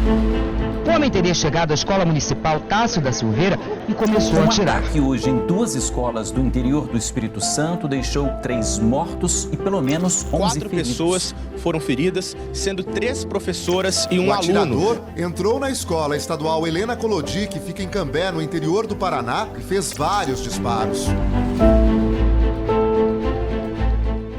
O homem teria chegado à escola municipal Tássio da Silveira e começou a atirar. Um ataque hoje em 2 escolas do interior do Espírito Santo deixou 3 mortos e pelo menos 11 4 feridos. pessoas foram feridas, sendo 3 professoras e um O aluno. atirador entrou na escola estadual Helena Colodi, que fica em Cambé, no interior do Paraná, e fez vários disparos.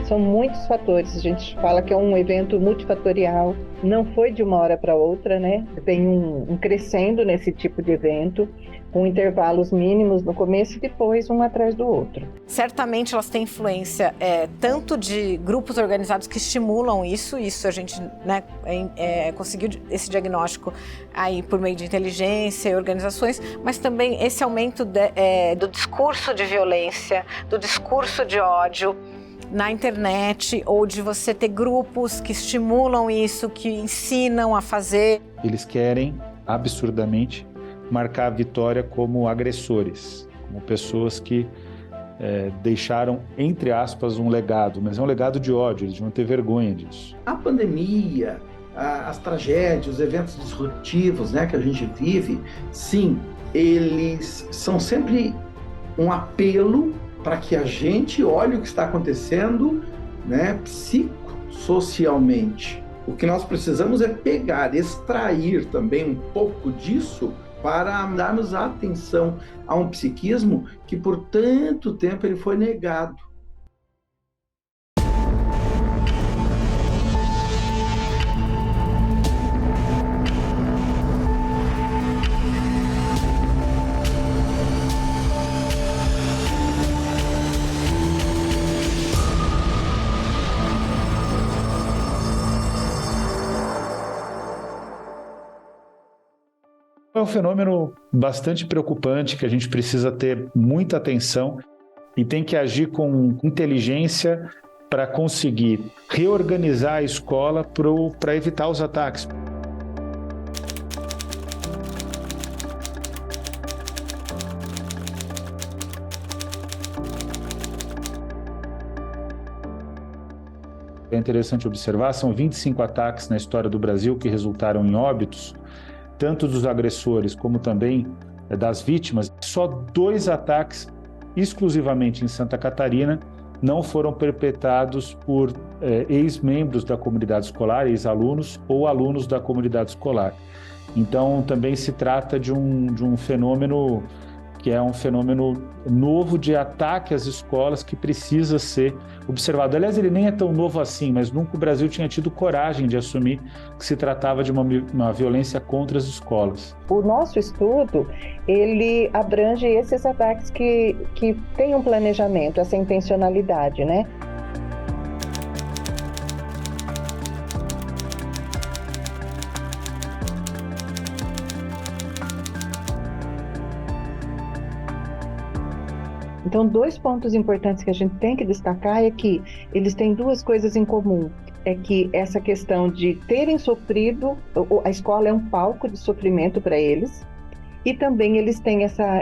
São muitos fatores, a gente fala que é um evento multifatorial, não foi de uma hora para outra, né? Tem um crescendo nesse tipo de evento, com intervalos mínimos no começo e depois um atrás do outro. Certamente elas têm influência tanto de grupos organizados que estimulam isso a gente, né, conseguiu esse diagnóstico aí por meio de inteligência e organizações, mas também esse aumento do discurso de violência, do discurso de ódio na internet, ou de você ter grupos que estimulam isso, que ensinam a fazer. Eles querem, absurdamente, marcar a vitória como agressores, como pessoas que deixaram, entre aspas, um legado, mas é um legado de ódio, eles vão ter vergonha disso. A pandemia, as tragédias, os eventos disruptivos, né, que a gente vive, sim, eles são sempre um apelo para que a gente olhe o que está acontecendo, né, psicossocialmente. O que nós precisamos é pegar, extrair também um pouco disso para darmos atenção a um psiquismo que por tanto tempo ele foi negado. É um fenômeno bastante preocupante que a gente precisa ter muita atenção e tem que agir com inteligência para conseguir reorganizar a escola para evitar os ataques. É interessante observar, são 25 ataques na história do Brasil que resultaram em óbitos, tanto dos agressores como também das vítimas. Só 2 ataques exclusivamente em Santa Catarina não foram perpetrados por ex-membros da comunidade escolar, ex-alunos ou alunos da comunidade escolar. Então também se trata de um fenômeno que é um fenômeno novo de ataque às escolas que precisa ser observado. Aliás, ele nem é tão novo assim, mas nunca o Brasil tinha tido coragem de assumir que se tratava de uma violência contra as escolas. O nosso estudo, ele abrange esses ataques que têm um planejamento, essa intencionalidade, né? Então, 2 pontos importantes que a gente tem que destacar é que eles têm 2 coisas em comum. É que essa questão de terem sofrido, a escola é um palco de sofrimento para eles, e também eles têm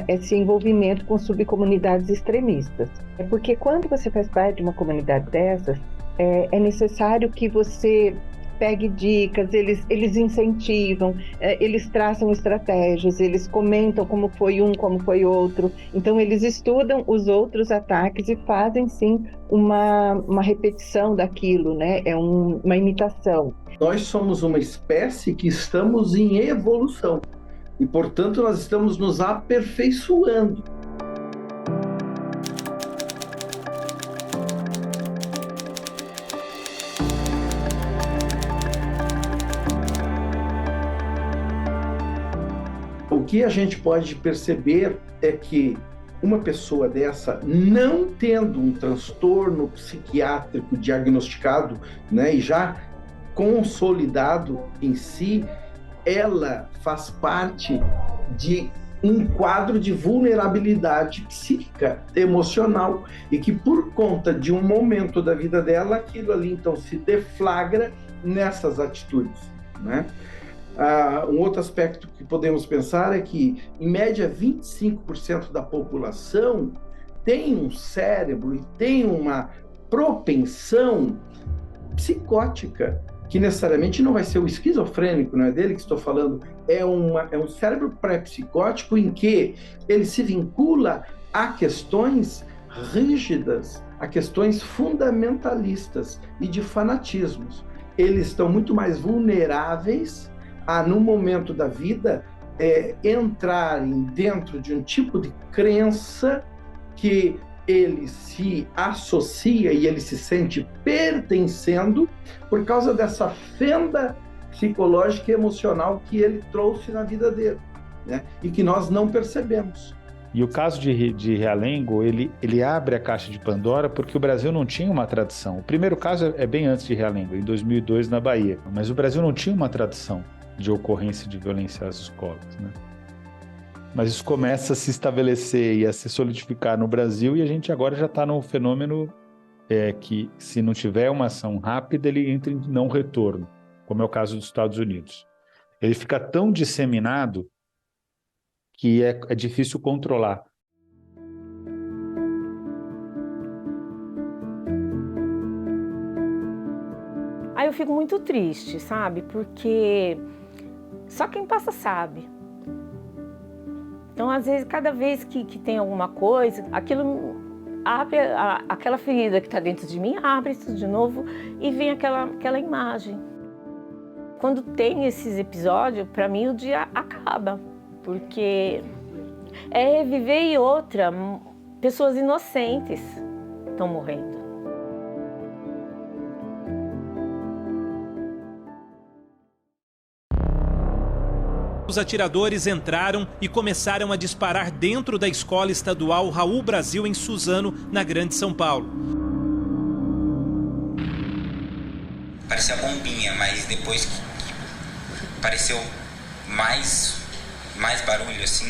esse envolvimento com subcomunidades extremistas. É porque quando você faz parte de uma comunidade dessas, é necessário que você pegue dicas, eles incentivam, eles traçam estratégias, eles comentam como foi um, como foi outro. Então, eles estudam os outros ataques e fazem, sim, uma repetição daquilo, né? É uma imitação. Nós somos uma espécie que estamos em evolução e, portanto, nós estamos nos aperfeiçoando. O que a gente pode perceber é que uma pessoa dessa, não tendo um transtorno psiquiátrico diagnosticado, né, e já consolidado em si, ela faz parte de um quadro de vulnerabilidade psíquica, emocional, e que por conta de um momento da vida dela, aquilo ali então se deflagra nessas atitudes, né? Um outro aspecto que podemos pensar é que, em média, 25% da população tem um cérebro e tem uma propensão psicótica, que necessariamente não vai ser o esquizofrênico, não é dele que estou falando, é um cérebro pré-psicótico em que ele se vincula a questões rígidas, a questões fundamentalistas e de fanatismos. Eles estão muito mais vulneráveis a, no momento da vida, entrarem dentro de um tipo de crença que ele se associa e ele se sente pertencendo por causa dessa fenda psicológica e emocional que ele trouxe na vida dele, né? E que nós não percebemos. E o caso de Realengo, ele abre a caixa de Pandora porque o Brasil não tinha uma tradição. O primeiro caso é bem antes de Realengo, em 2002 na Bahia. Mas o Brasil não tinha uma tradição de ocorrência de violência às escolas, né? Mas isso começa a se estabelecer e a se solidificar no Brasil, e a gente agora já está num fenômeno que, se não tiver uma ação rápida, ele entra em não retorno, como é o caso dos Estados Unidos. Ele fica tão disseminado que é difícil controlar. Aí eu fico muito triste, sabe? Porque só quem passa sabe. Então, às vezes, cada vez que tem alguma coisa, aquilo abre, aquela ferida que está dentro de mim, abre isso de novo e vem aquela imagem. Quando tem esses episódios, para mim o dia acaba, porque é reviver e outra, pessoas inocentes estão morrendo. Os atiradores entraram e começaram a disparar dentro da escola estadual Raul Brasil, em Suzano, na Grande São Paulo. Parecia bombinha, mas depois que pareceu mais barulho assim,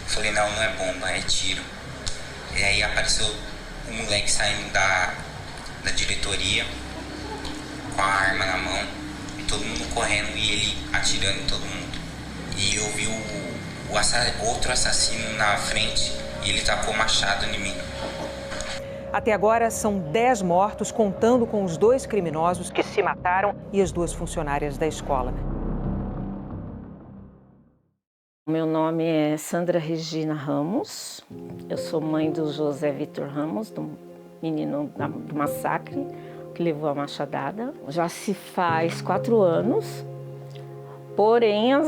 falei, não é bomba, é tiro. E aí apareceu um moleque saindo da diretoria com a arma na mão, e todo mundo correndo e ele atirando em todo mundo. E eu vi outro assassino na frente e ele tacou machado em mim. Até agora são 10 mortos, contando com os 2 criminosos que se mataram e as 2 funcionárias da escola. Meu nome é Sandra Regina Ramos, eu sou mãe do José Vitor Ramos, do menino do massacre que levou a machadada. Já se faz 4 anos. Porém, as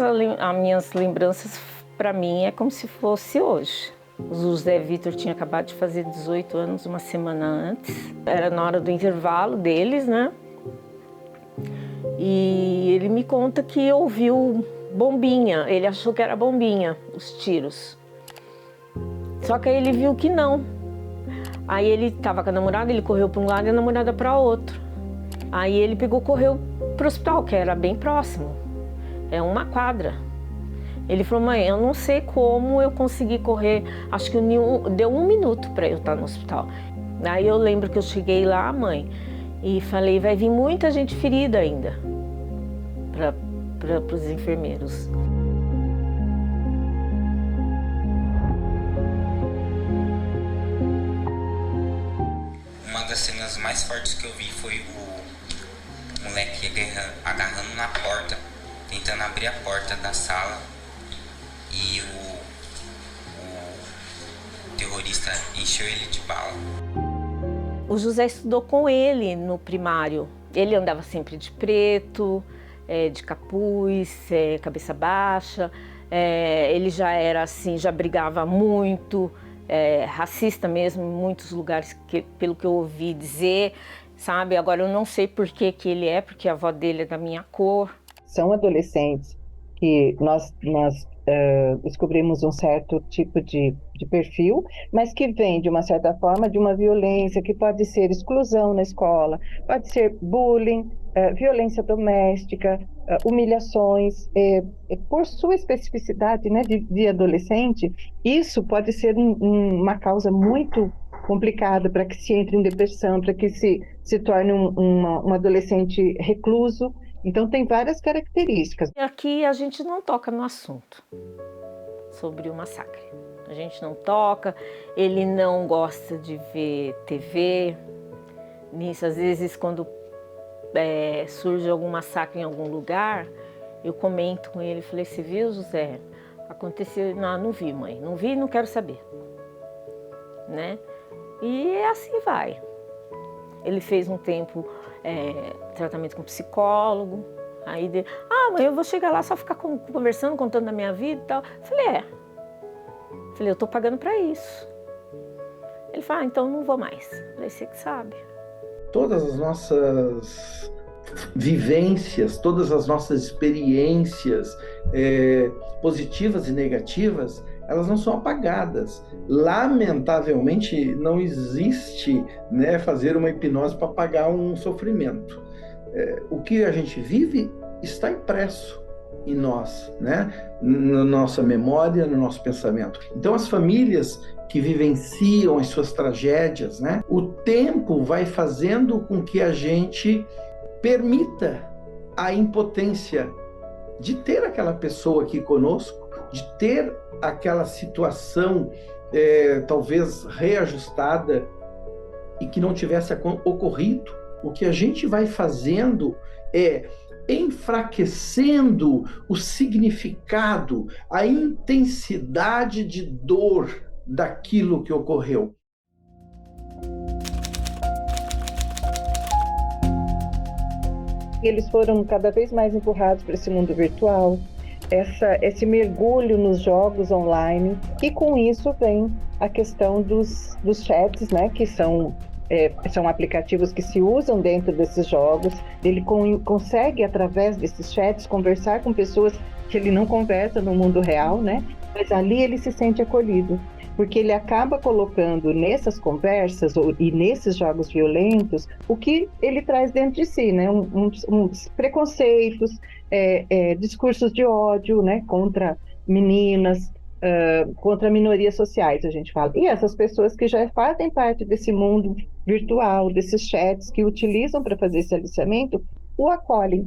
minhas lembranças, para mim, é como se fosse hoje. O José Vitor tinha acabado de fazer 18 anos, uma semana antes. Era na hora do intervalo deles, né? E ele me conta que ouviu bombinha. Ele achou que era bombinha, os tiros. Só que aí ele viu que não. Aí ele estava com a namorada, ele correu para um lado e a namorada para outro. Aí ele correu para o hospital, que era bem próximo. É uma quadra. Ele falou, mãe, eu não sei como eu consegui correr, acho que deu 1 minuto para eu estar no hospital. Aí eu lembro que eu cheguei lá, mãe, e falei, vai vir muita gente ferida ainda para os enfermeiros. Uma das cenas mais fortes que eu vi foi o moleque agarrando na porta, tentando abrir a porta da sala, e o terrorista encheu ele de bala. O José estudou com ele no primário. Ele andava sempre de preto, de capuz, cabeça baixa. Ele já era assim, já brigava muito, racista mesmo, em muitos lugares, pelo que eu ouvi dizer, sabe? Agora eu não sei por que ele é, porque a avó dele é da minha cor. São adolescentes que nós descobrimos um certo tipo de perfil, mas que vem, de uma certa forma, de uma violência que pode ser exclusão na escola, pode ser bullying, violência doméstica, humilhações. Por sua especificidade, né, de adolescente, isso pode ser uma causa muito complicada para que se entre em depressão, para que se torne um adolescente recluso. Então, tem várias características. Aqui a gente não toca no assunto sobre o massacre. A gente não toca, ele não gosta de ver TV. Nisso, às vezes, quando surge algum massacre em algum lugar, eu comento com ele, falei, você viu, José? Aconteceu, não vi, mãe, não vi, não quero saber, né? E assim vai. Ele fez um tempo tratamento com psicólogo, aí mãe, eu vou chegar lá só ficar conversando, contando da minha vida e tal. Falei, eu tô pagando para isso. Ele falou, então não vou mais. Falei, você que sabe. Todas as nossas vivências, todas as nossas experiências positivas e negativas, elas não são apagadas. Lamentavelmente, não existe, né, fazer uma hipnose para apagar um sofrimento. O que a gente vive está impresso em nós, né, na nossa memória, no nosso pensamento. Então, as famílias que vivenciam as suas tragédias, né, o tempo vai fazendo com que a gente permita a impotência de ter aquela pessoa aqui conosco, de ter aquela situação talvez reajustada e que não tivesse ocorrido. O que a gente vai fazendo é enfraquecendo o significado, a intensidade de dor daquilo que ocorreu. Eles foram cada vez mais empurrados para esse mundo virtual, esse mergulho nos jogos online, e com isso vem a questão dos chats, né, que são aplicativos que se usam dentro desses jogos. Ele consegue, através desses chats, conversar com pessoas que ele não conversa no mundo real, né, mas ali ele se sente acolhido, porque ele acaba colocando nessas conversas e nesses jogos violentos o que ele traz dentro de si, né? Uns preconceitos, discursos de ódio, né? Contra meninas, contra minorias sociais, a gente fala. E essas pessoas que já fazem parte desse mundo virtual, desses chats que utilizam para fazer esse aliciamento, o acolhem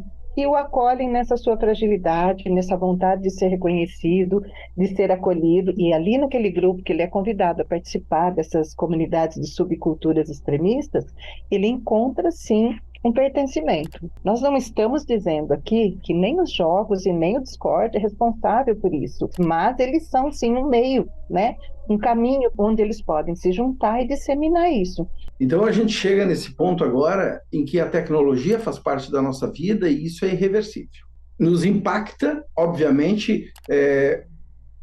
nessa sua fragilidade, nessa vontade de ser reconhecido, de ser acolhido, e ali naquele grupo que ele é convidado a participar dessas comunidades de subculturas extremistas, ele encontra, sim, um pertencimento. Nós não estamos dizendo aqui que nem os jogos e nem o Discord é responsável por isso, mas eles são, sim, um meio, né? Um caminho onde eles podem se juntar e disseminar isso. Então a gente chega nesse ponto agora em que a tecnologia faz parte da nossa vida e isso é irreversível. Nos impacta, obviamente,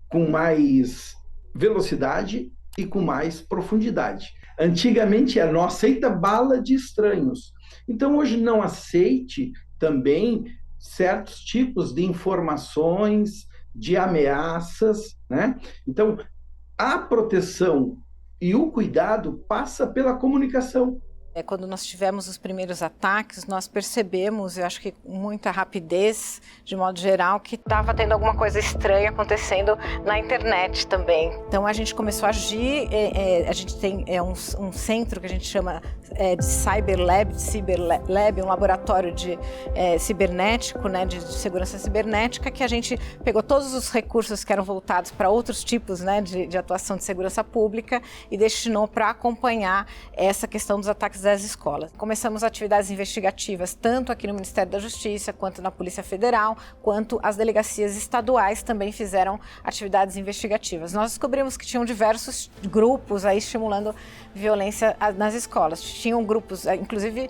com mais velocidade e com mais profundidade. Antigamente não aceita bala de estranhos. Então hoje não aceite também certos tipos de informações, de ameaças, né? Então a proteção e o cuidado passa pela comunicação. Quando nós tivemos os primeiros ataques, nós percebemos, eu acho que com muita rapidez, de modo geral, que estava tendo alguma coisa estranha acontecendo na internet também. Então a gente começou a agir, a gente tem um centro que a gente chama de Cyberlab, um laboratório de cibernético, né, de segurança cibernética, que a gente pegou todos os recursos que eram voltados para outros tipos, né, de atuação de segurança pública e destinou para acompanhar essa questão dos ataques das escolas. Começamos atividades investigativas tanto aqui no Ministério da Justiça, quanto na Polícia Federal, quanto as delegacias estaduais também fizeram atividades investigativas. Nós descobrimos que tinham diversos grupos aí estimulando violência nas escolas. Tinham grupos, inclusive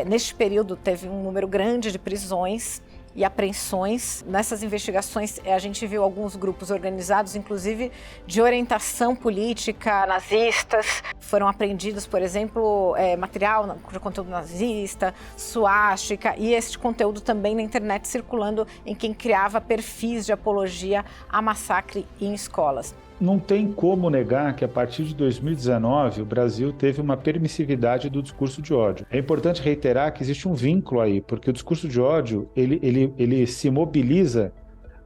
neste período teve um número grande de prisões e apreensões. Nessas investigações, a gente viu alguns grupos organizados, inclusive de orientação política, nazistas. Foram apreendidos, por exemplo, material de conteúdo nazista, suástica, e esse conteúdo também na internet circulando em quem criava perfis de apologia a massacre em escolas. Não tem como negar que a partir de 2019 o Brasil teve uma permissividade do discurso de ódio. É importante reiterar que existe um vínculo aí, porque o discurso de ódio ele se mobiliza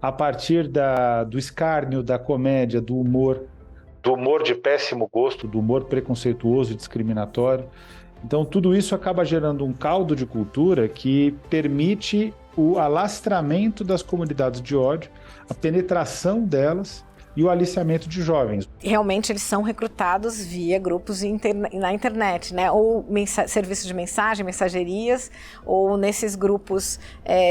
a partir do escárnio, da comédia, do humor de péssimo gosto, do humor preconceituoso e discriminatório. Então tudo isso acaba gerando um caldo de cultura que permite o alastramento das comunidades de ódio, a penetração delas, e o aliciamento de jovens. Realmente eles são recrutados via grupos na internet, né? Ou serviços de mensagem, mensagerias, ou nesses grupos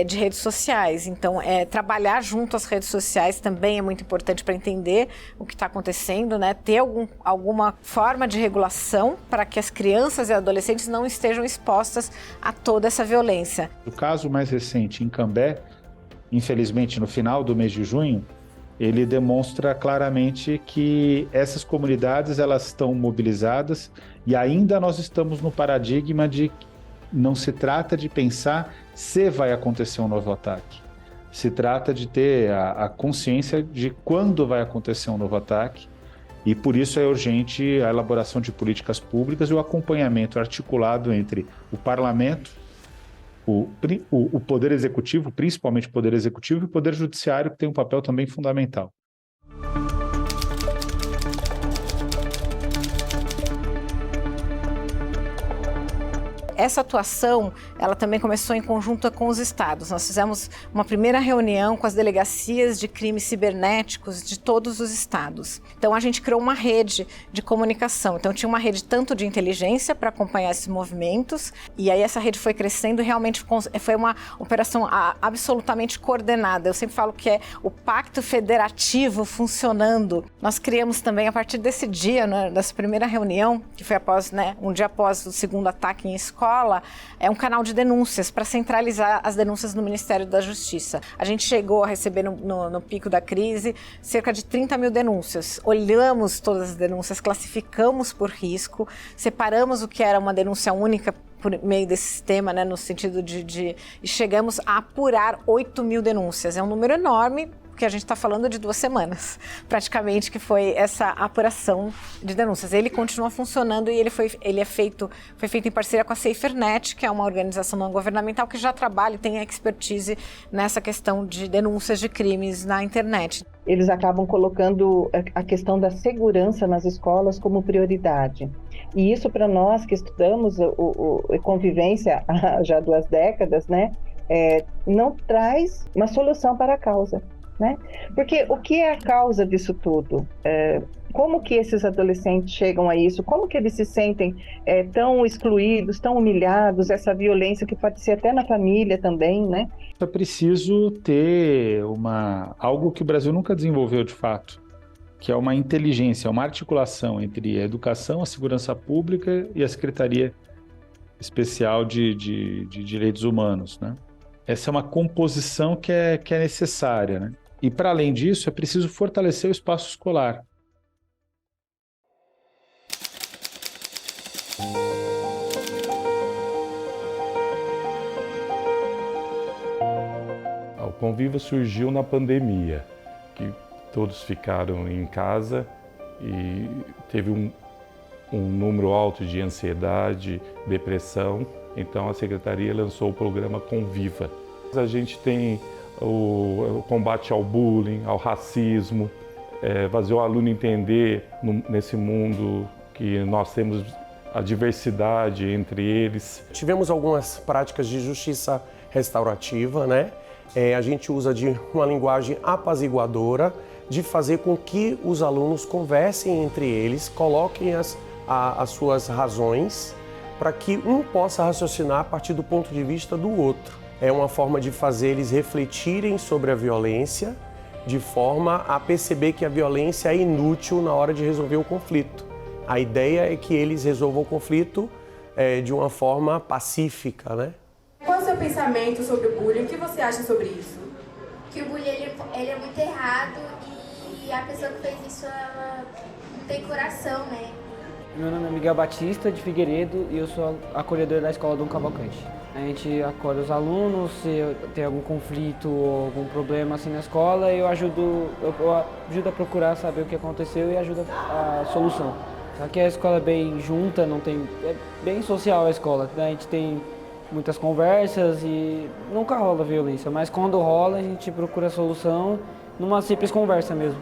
de redes sociais. Então, trabalhar junto às redes sociais também é muito importante para entender o que está acontecendo, né? Ter alguma forma de regulação para que as crianças e adolescentes não estejam expostas a toda essa violência. O caso mais recente em Cambé, infelizmente no final do mês de junho, ele demonstra claramente que essas comunidades elas estão mobilizadas e ainda nós estamos no paradigma de não se trata de pensar se vai acontecer um novo ataque. Se trata de ter a consciência de quando vai acontecer um novo ataque e por isso é urgente a elaboração de políticas públicas e o acompanhamento articulado entre o parlamento, o Poder Executivo, principalmente o Poder Executivo, e o Poder Judiciário, que tem um papel também fundamental. Essa atuação, ela também começou em conjunto com os estados. Nós fizemos uma primeira reunião com as delegacias de crimes cibernéticos de todos os estados. Então, a gente criou uma rede de comunicação. Então, tinha uma rede tanto de inteligência para acompanhar esses movimentos, e aí essa rede foi crescendo e realmente foi uma operação absolutamente coordenada. Eu sempre falo que é o pacto federativo funcionando. Nós criamos também, a partir desse dia, né, dessa primeira reunião, que foi após, né, um dia após o segundo ataque em escola, é um canal de denúncias para centralizar as denúncias no Ministério da Justiça. A gente chegou a receber no pico da crise cerca de 30 mil denúncias. Olhamos todas as denúncias, classificamos por risco, separamos o que era uma denúncia única por meio desse sistema, né, no sentido e chegamos a apurar 8 mil denúncias. É um número enorme, porque a gente está falando de 2 semanas, praticamente, que foi essa apuração de denúncias. Ele continua funcionando e foi feito em parceria com a SaferNet, que é uma organização não governamental que já trabalha e tem expertise nessa questão de denúncias de crimes na internet. Eles acabam colocando a questão da segurança nas escolas como prioridade. E isso, para nós que estudamos convivência há já 2 décadas, né, não traz uma solução para a causa. Né? Porque o que é a causa disso tudo? Como que esses adolescentes chegam a isso? Como que eles se sentem tão excluídos, tão humilhados, essa violência que pode ser até na família também, né? É preciso ter algo que o Brasil nunca desenvolveu de fato, que é uma inteligência, uma articulação entre a educação, a segurança pública e a Secretaria Especial de Direitos Humanos, né? Essa é uma composição que é necessária, né? E, para além disso, é preciso fortalecer o espaço escolar. O Conviva surgiu na pandemia, que todos ficaram em casa e teve um número alto de ansiedade, depressão. Então, a Secretaria lançou o programa Conviva. A gente tem o combate ao bullying, ao racismo, fazer o aluno entender nesse mundo que nós temos a diversidade entre eles. Tivemos algumas práticas de justiça restaurativa, né? A gente usa de uma linguagem apaziguadora, de fazer com que os alunos conversem entre eles, coloquem as suas razões, para que um possa raciocinar a partir do ponto de vista do outro. É uma forma de fazer eles refletirem sobre a violência, de forma a perceber que a violência é inútil na hora de resolver o conflito. A ideia é que eles resolvam o conflito de uma forma pacífica, né? Qual é o seu pensamento sobre o bullying? O que você acha sobre isso? Que o bullying ele é muito errado e a pessoa que fez isso, ela não tem coração, né? Meu nome é Miguel Batista, de Figueiredo, e eu sou acolhedor da Escola Dom Cavalcante. A gente acolhe os alunos, se tem algum conflito ou algum problema assim na escola, eu ajudo a procurar saber o que aconteceu e ajudo a solução. Aqui a escola é bem junta, é bem social a escola, a gente tem muitas conversas e nunca rola violência, mas quando rola a gente procura a solução numa simples conversa mesmo.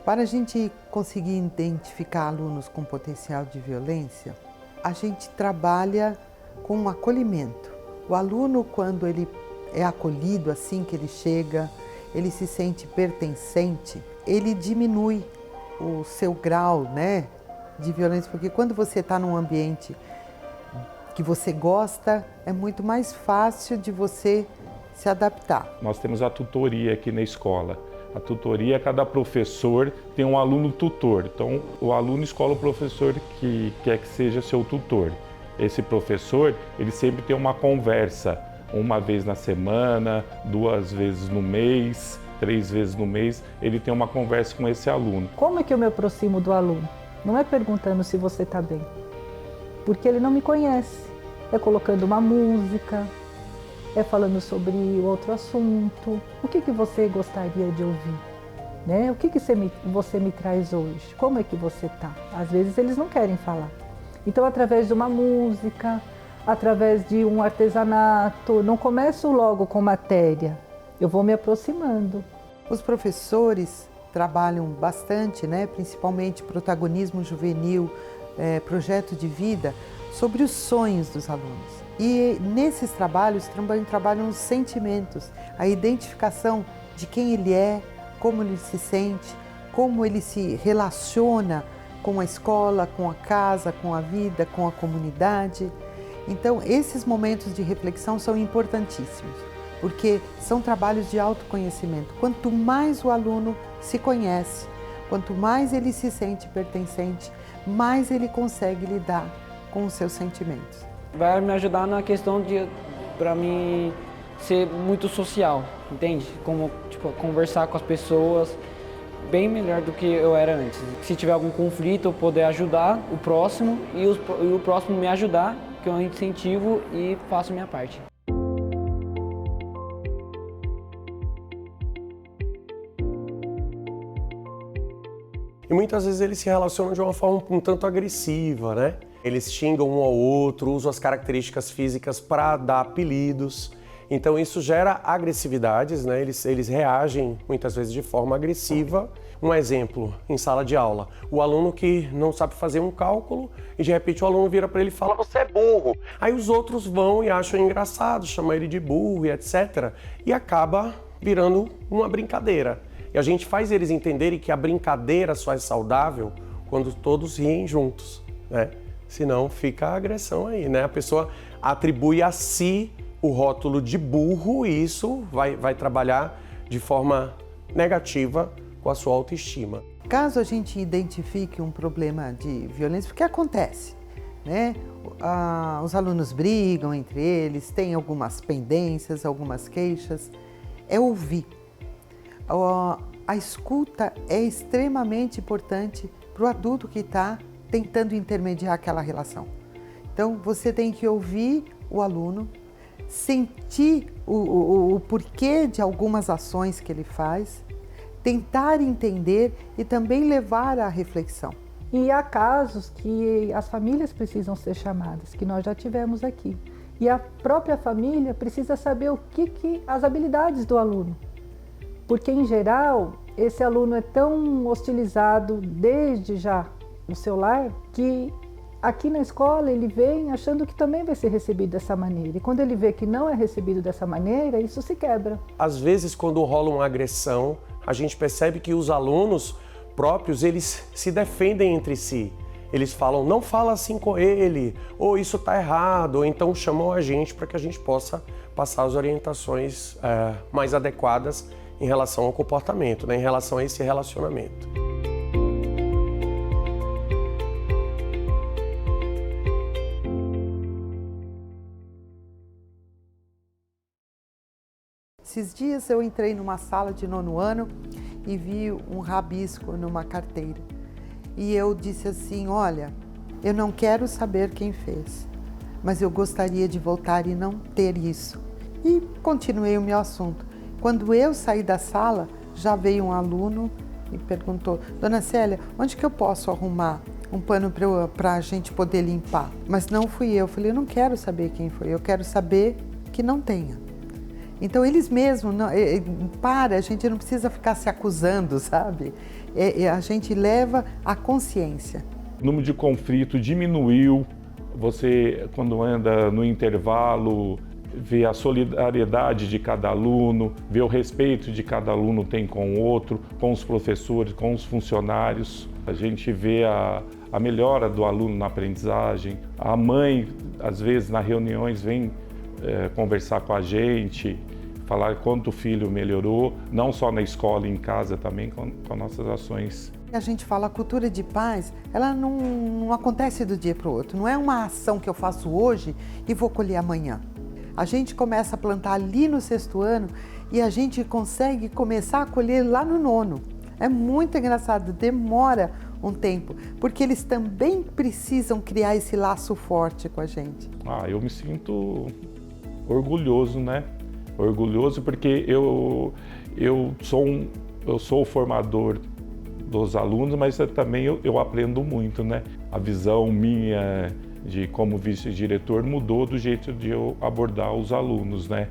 Para a gente conseguir identificar alunos com potencial de violência, a gente trabalha com um acolhimento. O aluno, quando ele é acolhido assim que ele chega, ele se sente pertencente, ele diminui o seu grau, né, de violência, porque quando você está num ambiente que você gosta, é muito mais fácil de você se adaptar. Nós temos a tutoria aqui na escola. A tutoria, cada professor tem um aluno tutor. Então, o aluno escolhe o professor que quer que seja seu tutor. Esse professor, ele sempre tem uma conversa, uma vez na semana, 2 vezes no mês, 3 vezes no mês, ele tem uma conversa com esse aluno. Como é que eu me aproximo do aluno? Não é perguntando se você está bem, porque ele não me conhece. É colocando uma música, é falando sobre outro assunto. O que você gostaria de ouvir? Né? O que você me traz hoje? Como é que você está? Às vezes eles não querem falar. Então, através de uma música, através de um artesanato, não começo logo com matéria, eu vou me aproximando. Os professores trabalham bastante, né? Principalmente protagonismo juvenil, projeto de vida, sobre os sonhos dos alunos. E nesses trabalhos também trabalham os sentimentos, a identificação de quem ele é, como ele se sente, como ele se relaciona com a escola, com a casa, com a vida, com a comunidade. Então, esses momentos de reflexão são importantíssimos, porque são trabalhos de autoconhecimento. Quanto mais o aluno se conhece, quanto mais ele se sente pertencente, mais ele consegue lidar com os seus sentimentos. Vai me ajudar na questão de, para mim, ser muito social, entende? Como, conversar com as pessoas bem melhor do que eu era antes. Se tiver algum conflito, eu poder ajudar o próximo e o próximo me ajudar, que eu incentivo e faço a minha parte. E muitas vezes eles se relacionam de uma forma um tanto agressiva, né? Eles xingam um ao outro, usam as características físicas para dar apelidos. Então isso gera agressividades, né? Eles reagem muitas vezes de forma agressiva. Um exemplo, em sala de aula, o aluno que não sabe fazer um cálculo e de repente o aluno vira para ele e fala: "Você é burro". Aí os outros vão e acham engraçado, chamam ele de burro e etc. E acaba virando uma brincadeira. E a gente faz eles entenderem que a brincadeira só é saudável quando todos riem juntos, né? Senão fica a agressão aí, né? A pessoa atribui a si o rótulo de burro e isso vai trabalhar de forma negativa com a sua autoestima. Caso a gente identifique um problema de violência, porque acontece, né? Os alunos brigam entre eles, têm algumas pendências, algumas queixas, é ouvir. A escuta é extremamente importante para o adulto que está tentando intermediar aquela relação. Então, você tem que ouvir o aluno, sentir o porquê de algumas ações que ele faz, tentar entender e também levar à reflexão. E há casos que as famílias precisam ser chamadas, que nós já tivemos aqui. E a própria família precisa saber as habilidades do aluno. Porque, em geral, esse aluno é tão hostilizado desde já no seu lar, que aqui na escola ele vem achando que também vai ser recebido dessa maneira. E quando ele vê que não é recebido dessa maneira, isso se quebra. Às vezes, quando rola uma agressão, a gente percebe que os alunos próprios, eles se defendem entre si. Eles falam: "Não fala assim com ele", ou "isso está errado", ou então chamam a gente para que a gente possa passar as orientações mais adequadas em relação ao comportamento, né? Em relação a esse relacionamento. Esses dias eu entrei numa sala de 9º ano e vi um rabisco numa carteira. E eu disse assim: "Olha, eu não quero saber quem fez, mas eu gostaria de voltar e não ter isso". E continuei o meu assunto. Quando eu saí da sala, já veio um aluno e perguntou: "Dona Célia, onde que eu posso arrumar um pano para a gente poder limpar?". Mas não fui eu. Falei: "Eu não quero saber quem foi, eu quero saber que não tenha". Então eles mesmos, a gente não precisa ficar se acusando, sabe? A gente leva a consciência. O número de conflito diminuiu. Você, quando anda no intervalo, ver a solidariedade de cada aluno, ver o respeito de cada aluno tem com o outro, com os professores, com os funcionários. A gente vê a melhora do aluno na aprendizagem. A mãe, às vezes, nas reuniões, vem conversar com a gente, falar quanto o filho melhorou, não só na escola e em casa, também com nossas ações. A gente fala, a cultura de paz, ela não acontece do dia para o outro. Não é uma ação que eu faço hoje e vou colher amanhã. A gente começa a plantar ali no 6º ano e a gente consegue começar a colher lá no 9º. É muito engraçado, demora um tempo, porque eles também precisam criar esse laço forte com a gente. Eu me sinto orgulhoso, né? Orgulhoso porque eu sou o formador dos alunos, mas também eu aprendo muito, né? A visão minha de como vice-diretor mudou do jeito de eu abordar os alunos, né?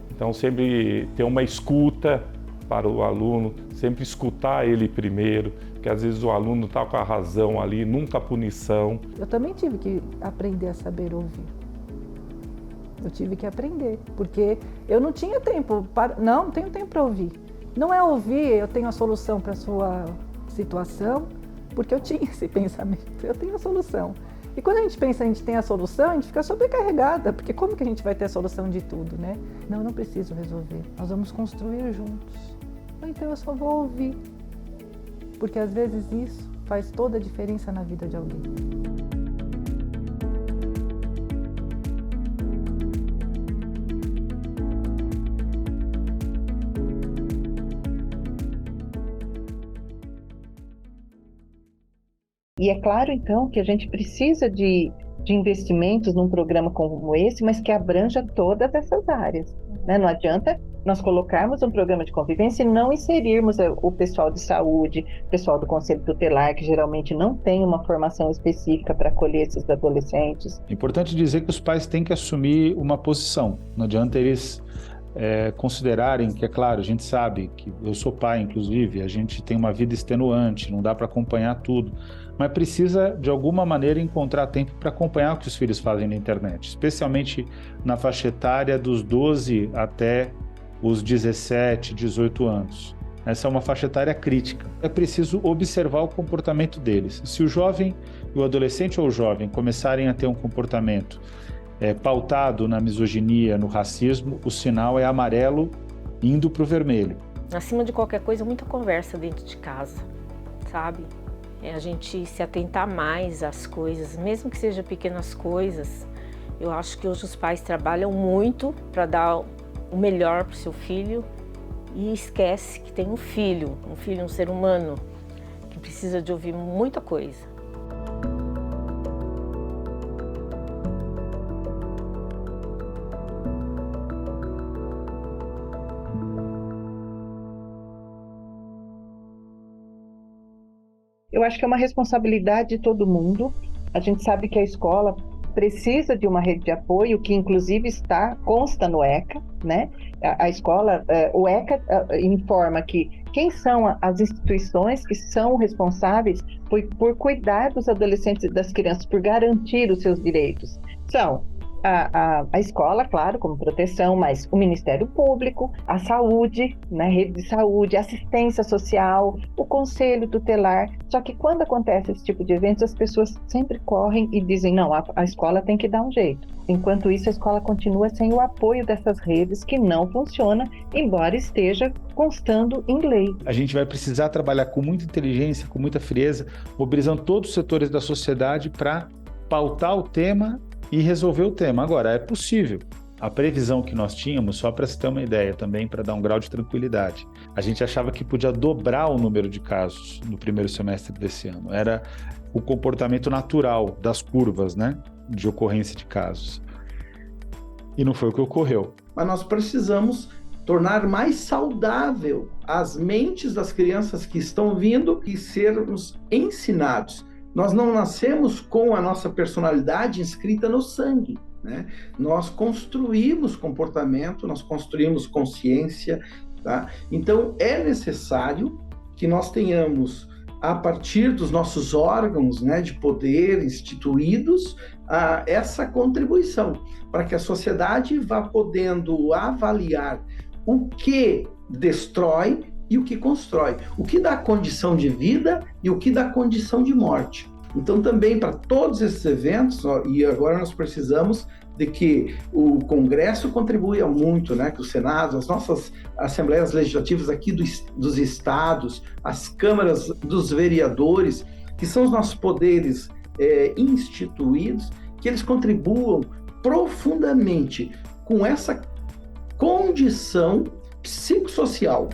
Então sempre ter uma escuta para o aluno, sempre escutar ele primeiro, porque às vezes o aluno está com a razão ali, nunca punição. Eu também tive que aprender a saber ouvir. Eu tive que aprender, porque eu não tinha tempo, não tenho tempo para ouvir. Não é ouvir, eu tenho a solução para a sua situação, porque eu tinha esse pensamento, eu tenho a solução. E quando a gente pensa a gente tem a solução, a gente fica sobrecarregada, porque como que a gente vai ter a solução de tudo, né? Não, eu não preciso resolver, nós vamos construir juntos. Então eu só vou ouvir, porque às vezes isso faz toda a diferença na vida de alguém. E é claro, então, que a gente precisa de investimentos num programa como esse, mas que abranja todas essas áreas, né? Não adianta nós colocarmos um programa de convivência e não inserirmos o pessoal de saúde, o pessoal do Conselho Tutelar, que geralmente não tem uma formação específica para acolher esses adolescentes. É importante dizer que os pais têm que assumir uma posição. Não adianta eles considerarem que, é claro, a gente sabe que eu sou pai, inclusive, a gente tem uma vida extenuante, não dá para acompanhar tudo, mas precisa, de alguma maneira, encontrar tempo para acompanhar o que os filhos fazem na internet, especialmente na faixa etária dos 12 até os 17, 18 anos. Essa é uma faixa etária crítica. É preciso observar o comportamento deles. Se o jovem, o adolescente ou o jovem começarem a ter um comportamento pautado na misoginia, no racismo, o sinal é amarelo indo para o vermelho. Acima de qualquer coisa, muita conversa dentro de casa, sabe? A gente se atentar mais às coisas, mesmo que sejam pequenas coisas. Eu acho que hoje os pais trabalham muito para dar o melhor para o seu filho e esquece que tem um filho, um ser humano, que precisa de ouvir muita coisa. Eu acho que é uma responsabilidade de todo mundo. A gente sabe que a escola precisa de uma rede de apoio, que inclusive consta no ECA, né? A escola, o ECA informa que quem são as instituições que são responsáveis por cuidar dos adolescentes e das crianças, por garantir os seus direitos. São a escola, claro, como proteção, mas o Ministério Público, a saúde, né, rede de saúde, assistência social, o Conselho Tutelar. Só que quando acontece esse tipo de eventos, as pessoas sempre correm e dizem, não, a escola tem que dar um jeito. Enquanto isso, a escola continua sem o apoio dessas redes, que não funciona, embora esteja constando em lei. A gente vai precisar trabalhar com muita inteligência, com muita frieza, mobilizando todos os setores da sociedade para pautar o tema e resolver o tema. Agora, é possível. A previsão que nós tínhamos, só para se ter uma ideia também, para dar um grau de tranquilidade, a gente achava que podia dobrar o número de casos no primeiro semestre desse ano. Era o comportamento natural das curvas, né, de ocorrência de casos. E não foi o que ocorreu. Mas nós precisamos tornar mais saudável as mentes das crianças que estão vindo e sermos ensinados. Nós não nascemos com a nossa personalidade inscrita no sangue, né? Nós construímos comportamento, nós construímos consciência, tá? Então, é necessário que nós tenhamos a partir dos nossos órgãos, né, de poder instituídos, essa contribuição, para que a sociedade vá podendo avaliar o que destrói e o que constrói, o que dá condição de vida e o que dá condição de morte. Então, também para todos esses eventos, e agora nós precisamos de que o Congresso contribua muito, né, que o Senado, as nossas assembleias legislativas aqui dos estados, as câmaras dos vereadores, que são os nossos poderes instituídos, que eles contribuam profundamente com essa condição psicossocial